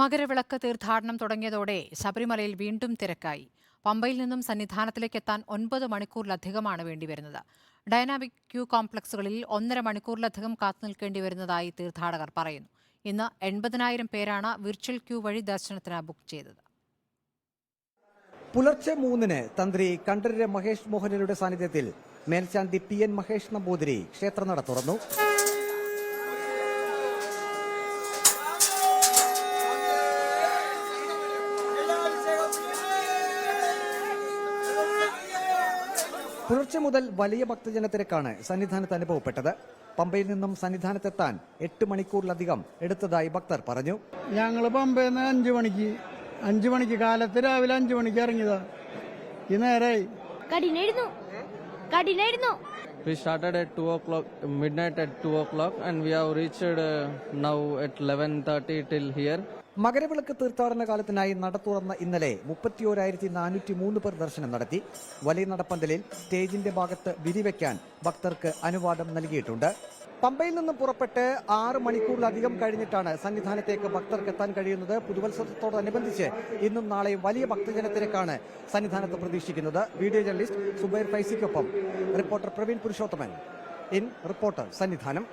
മകരവിളക്ക് തീർത്ഥാടനം തുടങ്ങിയതോടെ ശബരിമലയിൽ വീണ്ടും തിരക്കായി. പമ്പയിൽ നിന്നും സന്നിധാനത്തിലേക്ക് എത്താൻ 9 മണിക്കൂറിലധികമാണ് വേണ്ടിവരുന്നത്. ഡൈനാമിക് ക്യൂ കോംപ്ലക്സുകളിൽ 1.5 മണിക്കൂറിലധികം കാത്തുനിൽക്കേണ്ടി വരുന്നതായി തീർത്ഥാടകർ പറയുന്നു. ഇന്ന് 80,000 പേരാണ് വിർച്വൽ ക്യൂ വഴി ദർശനത്തിന് ബുക്ക് ചെയ്തത്. പുലർച്ചെ 3-ന് തന്ത്രി കണ്ഠരര് മഹേഷ് മോഹനരുടെ സാന്നിധ്യത്തിൽ മേൽശാന്തി PN മഹേഷ് നമ്പൂതിരി ക്ഷേത്രനട തുറന്നു. പുലർച്ചെ മുതൽ വലിയ ഭക്തജനത്തിരക്കാണ് സന്നിധാനത്ത് അനുഭവപ്പെട്ടത്. പമ്പയിൽ നിന്നും സന്നിധാനത്തെത്താൻ 8 മണിക്കൂറിലധികം എടുത്തതായി ഭക്തർ പറഞ്ഞു. ഞങ്ങൾ പമ്പയിൽ നിന്ന് 5 മണിക്ക് കാലത്ത് രാവിലെ 5 മണിക്ക് ഇറങ്ങിയതാ. ഈ നേരായി We started at 2 o'clock, midnight at 2 o'clock, and we have reached now at 11:30 till here. Makaravilakku തീർത്ഥാടന കാലത്തിനായി നട തുറന്ന ഇന്നലെ 31,403 പേർ ദർശനം നടത്തി. വലിയ നടപ്പന്തലിൽ സ്റ്റേജിന്റെ ഭാഗത്ത് വിരിവെക്കാൻ ഭക്തർക്ക് അനുവാദം നൽകിയിട്ടുണ്ട്. പമ്പയിൽ നിന്നും പുറപ്പെട്ട് 6 മണിക്കൂറിലധികം കഴിഞ്ഞിട്ടാണ് സന്നിധാനത്തേക്ക് ഭക്തർക്ക് എത്താൻ കഴിയുന്നത്. പുതുവത്സരത്തോടനുബന്ധിച്ച് ഇന്നും നാളെയും വലിയ ഭക്തജനത്തിരക്കാണ് സന്നിധാനത്ത് പ്രതീക്ഷിക്കുന്നത്. വീഡിയോ ജേർണലിസ്റ്റ് സുബൈർ ഫൈസിക്കൊപ്പം റിപ്പോർട്ടർ പ്രവീൺ പുരുഷോത്തമൻ. റിപ്പോർട്ടർ സന്നിധാനം.